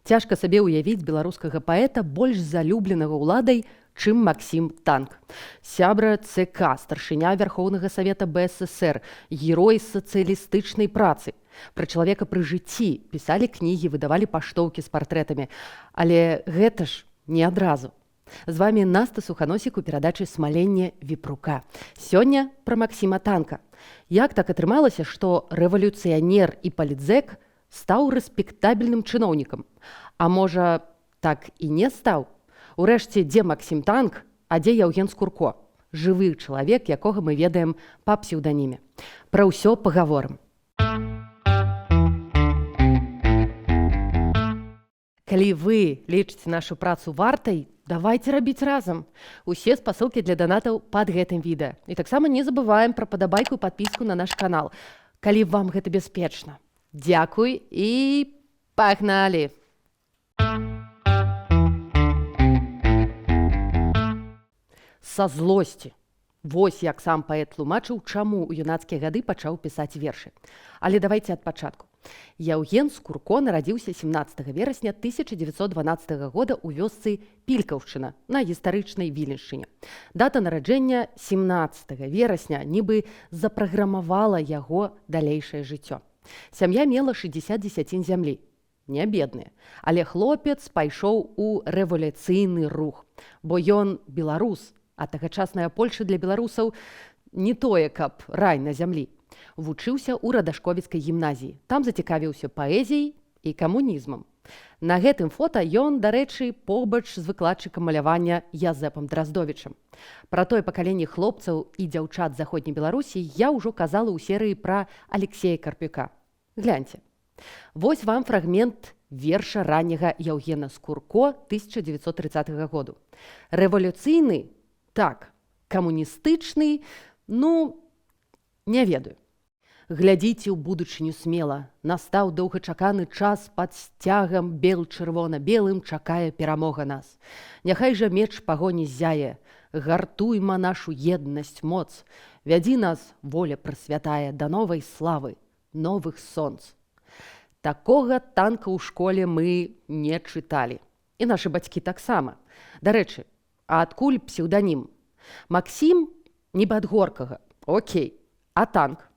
Цяжка сабе ўявіць беларускага паэта больш залюбленага ўладай, чым Максім Танк. Сябра ЦК, старшыня Вярхоўнага Савета БССР, герой сацыялістычнай працы. Пра чалавека пры жыцці пісалі кнігі, выдавалі паштоўкі з партрэтамі. Але гэта ж не адразу. З вамі Наста Суханосік у перадачы «Смаленне Віпрука». Сёння пра Максіма Танка. Як так атрымалася, што рэвалюцыянер і палітзэк стаў рэспектабельным чыноўнікам? А можа, так і не стаў? Урэшце, дзе Максім Танк, а дзе Яўген Скурко? Жывы чалавек, якога мы ведаем па псеўданіме. Пра ўсё пагаворым. Калі вы лічыце нашу працу вартай, давайце рабіць разам. Усе спасылкі для донатаў пад гэтым відэа. І таксама не забываем пра падабайку і падпіску на наш канал, калі вам гэта бяспечна. Дзякуй і пагналі! Са злосці. Вось як сам паэт тлумачыў, чаму ў юнацкія гады пачаў пісаць вершы. Але давайце ад пачатку. Яўген Скурко нарадзіўся 17 верасня 1912 года ў вёсцы Пількаўшчына на гістарычнай Віленшчыне. Дата нараджэння 17 верасня нібы запраграмавала яго далейшае жыццё. Сям'я мела 60 дзесяцін зямлі. Не бедныя. Але хлопец пайшоў у рэвалюцыйны рух, бо ён беларус, а тагачасная Польша для беларусаў не тое, каб рай на зямлі. Вучыўся ў радашковіцкай гімназіі. Там зацікавіўся паэзіяй і камунізмам. На гэтым фота ён, дарэчы, побач з выкладчыкам малявання Язэпам Драздовічам. Пра тое пакаленне хлопцаў і дзяўчат заходняй Беларусі я ўжо казала ў серыі пра Алексея Карпюка. Гляньце. Вось вам фрагмент верша ранняга Яўгена Скурко 1930 году. Рэвалюцыйны? Так. Камуністычны? Ну, не ведаю. Глядзіце ў будучыню смела. Настаў доўгачаканы час пад сцягам бел-чырвона-белым чакае перамога нас. Няхай жа меч пагоні зяе. Гартуйма нашу еднасць моц. Вядзі нас, воля прасвятая, да новай славы, новых сонц. Такога Танка ў школе мы не чыталі. І нашы бацькі таксама. Дарэчы, а адкуль псеўданім? Максім нібы ад горкага. Окей. А Танк?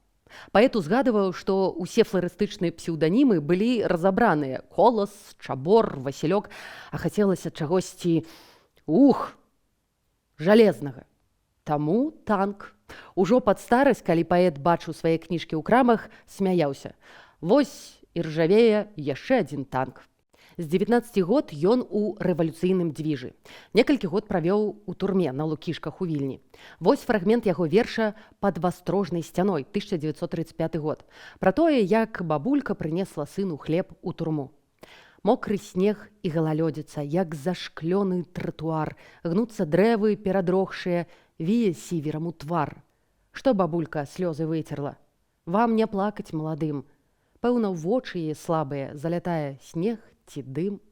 Паэт узгадываў, што ўсе фларыстычныя псеўданімы былі разабраныя. Колас, Чабор, Васілёк. А хацелася чагосьці, жалезнага. Таму Танк. Ужо пад старасць, калі паэт бачыў свае кніжкі ў крамах, смяяўся. Вось і ржавее яшчэ адзін танк. З 19 год ён у рэвалюцыйным дзвіжы. Некалькі год правёў у турме на Лукішках у Вільні. Вось фрагмент яго верша «Пад вастрожнай сцяной» 1935 год. Пра тое, як бабулька прынесла сыну хлеб у турму. Мокры снег і галалёдзіца, як зашклёны тратуар. Гнуцца дрэвы перадрогшыя, вее сіверам у твар. Што бабулька слёзы выцерла? Вам не плакаць маладым. Пэўна, вочы яе слабыя, залятае снег ці дым.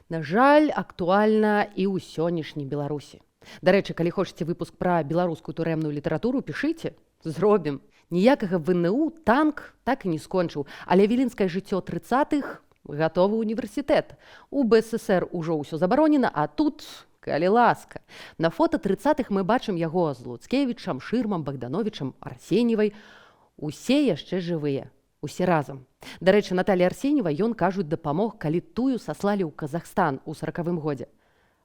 На жаль, актуальна і ў сённяшняй Беларусі. Дарэчы, калі хочаце выпуск пра беларускую турэмную літаратуру, пішыце, зробім. Ніякага ВНУ Танк так і не скончыў, але віленскае жыццё 30-х гатовы універсітэт. У БССР ужо ўсё забаронена, а тут, калі ласка. На фота 30-х мы бачым яго з Луцкевічам, Шырмам, Богдановічам, Арсеньевай. Усе яшчэ жывыя. Усе разам. Дарэчы, Наталі Арсеньевай ён, кажуць, дапамог, калі тую саслалі ў Казахстан у 40-м годзе.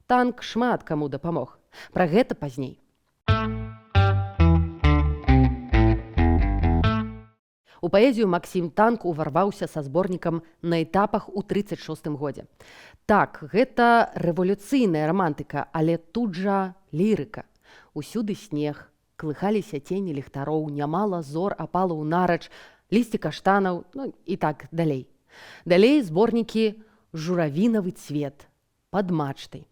Танк шмат каму дапамог. Пра гэта пазней. У паэзію Максім Танк уварваўся са зборнікам «На этапах» у 36-м годзе. Так, гэта рэвалюцыйная рамантыка, але тут жа лірыка. Усюды снег, клыхаліся цені ліхтароў, нямала зор апала ў нарач, лісці каштанаў, ну і так далей. Далей зборнікі «Журавінавы цвет» пад мачтай.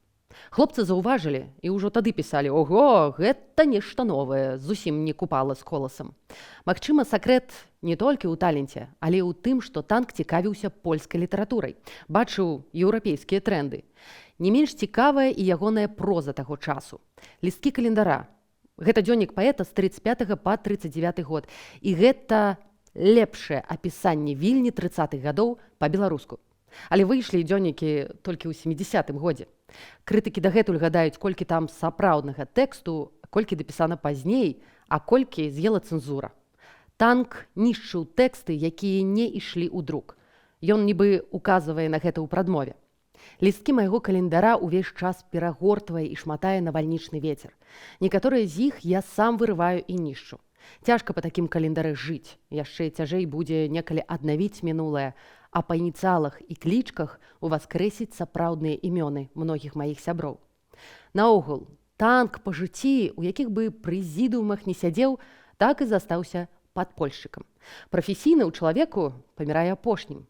Хлопцы заўважылі і ўжо тады пісалі: «Ого, гэта нешта новае, зусім не купала з коласам». Магчыма, сакрэт не толькі ў таленце, але і ў тым, што Танк цікавіўся польскай літаратурай, бачыў еўрапейскія трэнды. Не менш цікавая і ягоная проза таго часу. Лісткі календара. Гэта дзённік паэта з 35 па 39 год. І гэта лепшае апісанне Вільні 30-х гадоў па-беларуску. Але выйшлі дзённікі толькі ў 70-м годзе. Крытыкі дагэтуль гадаюць, колькі там сапраўднага тэксту, колькі дапісана пазней, а колькі з'ела цэнзура. Танк нішчыў тэксты, якія не ішлі ў друк. Ён нібы указвае на гэта ў прадмове. Лісткі майго календара ўвесь час перагортвае і шматае навальнічны вецер. Некаторыя з іх я сам вырываю і нішчу. Цяжка па такім календары жыць. Яшчэ цяжэй будзе некалі аднавіць мінулае, а па ініцыялах і клічках уваскрэсіць сапраўдныя імёны многіх маіх сяброў. Наогул, танк па жыцці, у якіх бы прэзідыумах не сядзеў, так і застаўся падпольшчыкам. Прафесійна ў чалавеку памірае апошнім.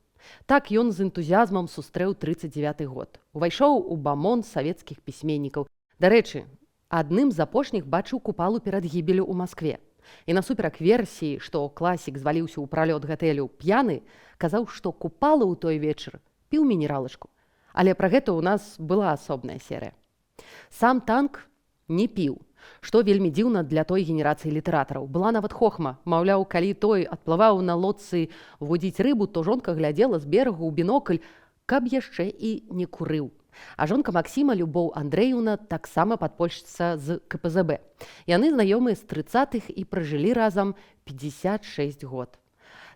Так ён з энтузіязмам сустрэў 39-й год. Увайшоў у бамон савецкіх пісьменнікаў. Дарэчы, адным з апошніх бачыў Купалу перад гібелю ў Маскве. І насуперак версіі, што класік зваліўся ў пралёт гатэлю п'яны, казаў, што Купала ў той вечар піў мінералачку. Але пра гэта ў нас была асобная серыя. Сам танк не піў, што вельмі дзіўна для той генерацыі літаратараў. Была нават хохма. Маўляў, калі той адплываў на лодцы вудзіць рыбу, то жонка глядзела з берагу ў бінокль, каб яшчэ і не курыў. А жонка Максіма, Любоў Андрэевна, таксама падпольшчыца з КПЗБ. Яны знаёмыя з 30-х і пражылі разам 56 год.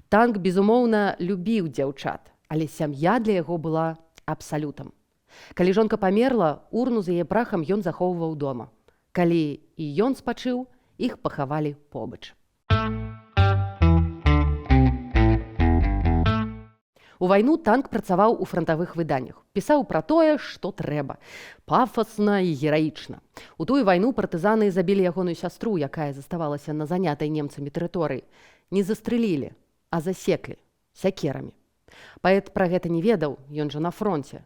Танк, безумоўна, любіў дзяўчат, але сям'я для яго была абсалютам. Калі жонка памерла, урну з яе прахам ён захоўваў дома. Калі і ён спачыў, іх пахавалі побач. У вайну танк працаваў у франтавых выданнях. Пісаў пра тое, што трэба. Пафасна і гераічна. У тую вайну партызаны забілі ягоную сястру, якая заставалася на занятай немцамі тэрыторыі. Не застрэлілі, а засеклі сякерамі. Паэт пра гэта не ведаў, ён жа на фронце.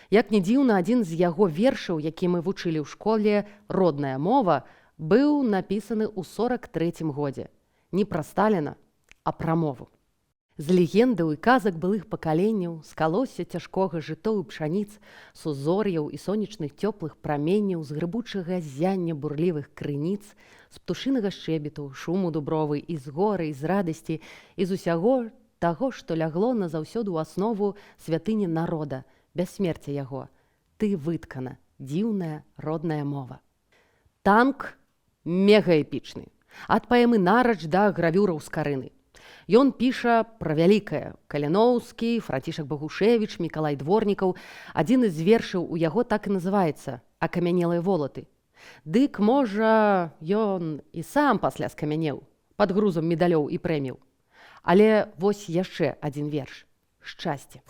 Як не дзіўна, адзін з яго вершаў, які мы вучылі ў школе «Родная мова», быў напісаны ў 43-м годзе. Не пра Сталіна, а пра мову. З легендаў і казак былых пакаленняў, з калосся цяжкога жытоў і пшаніц, з узор'яў і сонечных цёплых праменняў, з грыбучага ззяння бурлівых крыніц, з птушынага шчэбету, шуму дубровы, і з горы, і з радасці, і з усяго таго, што лягло назаўсёды ў аснову святыні народа, бяссмерця яго. Ты выткана, дзіўная родная мова. Танк мегаэпічны. Ад паэмы «Нарач» да гравюраў з карыны. Ён піша пра вялікае. Каліноўскі, Францішак Багушевіч, Мікалай Дворнікаў. Адзін з вершаў у яго так і называецца «Акамянелыя волаты». Дык, можа, ён і сам пасля скамянеў пад грузам медалёў і прэміяў. Але вось яшчэ адзін верш. Шчасце.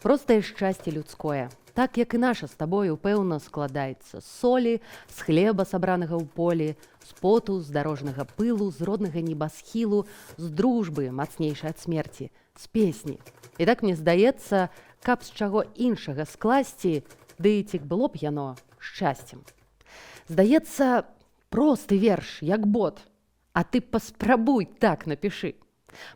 Простае шчасце людское, так як і наша з табою, пэўна, складаецца з солі, з хлеба, сабранага ў полі, з поту, з дарожнага пылу, з роднага небасхілу, з дружбы, мацнейшай ад смерці, з песні. І так мне здаецца, каб з чаго іншага скласці, ды ці было б яно шчасцем. Здаецца, просты верш, як бот, а ты паспрабуй так напішы.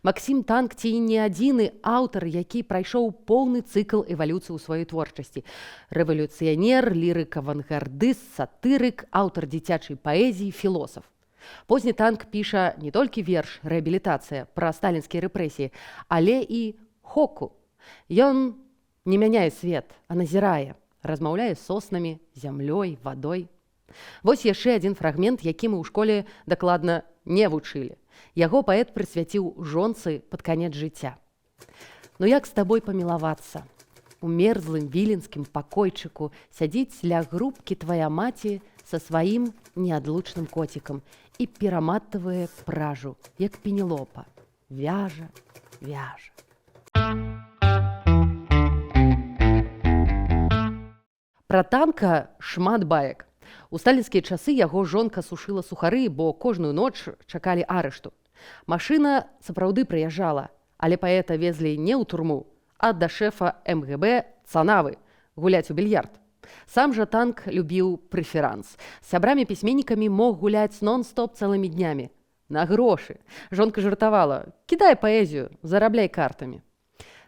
Максім Танк ці не адзіны аўтар, які прайшоў поўны цыкл эвалюцыі ў сваёй творчасці. Рэвалюцыянер, лірык-авангардыст, сатырык, аўтар дзіцячай паэзіі, філосаф. Позні Танк піша не толькі верш «Рэабілітацыя» пра сталінскія рэпрэсіі, але і хоку. Ён не мяняе свет, а назірае, размаўляе з соснамі, зямлёй, вадой. Вось яшчэ адзін фрагмент, які мы ў школе дакладна не вучылі. Яго паэт прысвяціў жонцы пад канец жыцця. Ну як з табой памілавацца? У мерзлым віленскім пакойчыку сядзіць ля грубкі твая маці са сваім неадлучным коцікам і пераматвае пражу, як Пенелопа. Вяжа, вяжа. Пра танка шмат баек. У сталінскія часы яго жонка сушыла сухары, бо кожную ноч чакалі арышту. Машына сапраўды прыязджала, але паэта везлі не ў турму, а да шэфа МГБ Цанавы гуляць у більярд. Сам жа Танк любіў прэферанс. З сябрамі-пісьменнікамі мог гуляць нон-стоп цэлымі днямі. На грошы. Жонка жартавала: «Кідай паэзію, зарабляй картамі».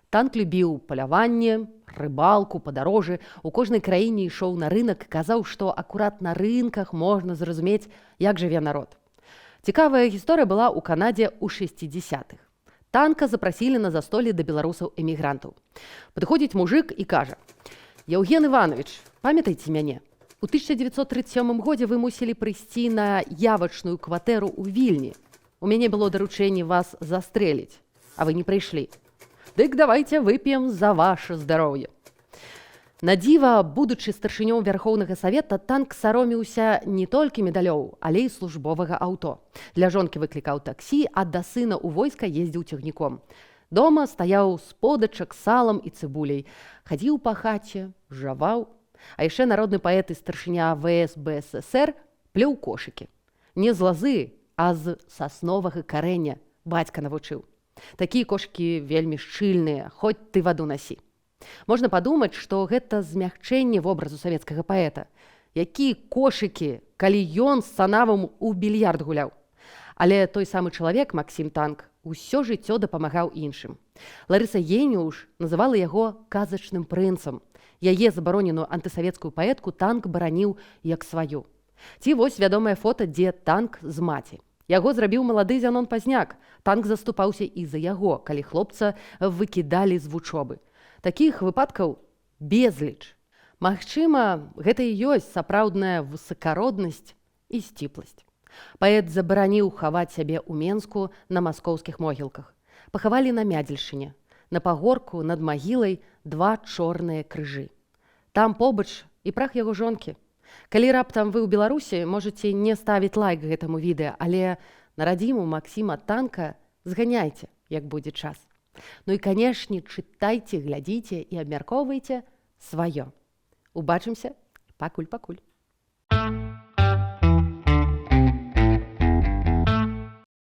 Танк любіў паляванне, рыбалку, падарожжы. У кожнай краіне ішоў на рынак і казаў, што акурат на рынках можна зразумець, як жыве народ. Цікавая гісторыя была ў Канадзе ў 60-х. Танка запрасілі на застолле да беларусаў-эмігрантаў. Падыходзіць мужык і кажа: «Яўген Іванович, памятаеце мяне? У 1937 годзе вы мусілі прыйсці на явачную кватэру ў Вільні. У мяне было даручэнне вас застрэліць, а вы не прыйшлі. Дык давайте вып'ем за ваше здароўе». На дзіва, будучы старшынём Вярхоўнага Савета, Танк саромеўся не толькі медалёў, але і службовага аўто. Для жонкі выклікаў таксі, а да сына ў войска ездзіў цягніком. Дома стаяў з подачак, салам і цыбуляй. Хадзіў па хаце, жаваў. А яшчэ народны паэт і старшыня ВС БССР плёў кошыкі. Не з лазы, а з сасновага карэння бацька навучыў. Такія кошыкі вельмі шчыльныя, хоць ты ваду насі. Можна падумаць, што гэта змягчэнне вобразу савецкага паэта. Якія кошыкі, калі ён з санавым у більярд гуляў. Але той самы чалавек, Максім Танк, усё жыццё дапамагаў іншым. Ларыса Ейніуш называла яго казачным прынцам. Яе забароненую антысавецкую паэтку Танк бараніў як сваю. Ці вось вядомае фота, дзе Танк з маці. Яго зрабіў малады Зянон Пазняк. Танк заступаўся і за яго, калі хлопца выкідалі з вучобы. Такіх выпадкаў безліч. Магчыма, гэта і ёсць сапраўдная высакароднасць і сціпласць. Паэт забараніў хаваць сябе ў Менску на маскоўскіх могілках. Пахавалі на Мядзельшчыне. На пагорку над магілай 2 чорныя крыжы. Там побач і прах яго жонкі. Калі раптам вы ў Беларусі, можаце не ставіць лайк гэтаму відэа, але на радзіму Максіма Танка зганяйце, як будзе час. Ну і, канешне, чытайце, глядзіце і абмяркоўвайце сваё. Убачымся. Пакуль-пакуль.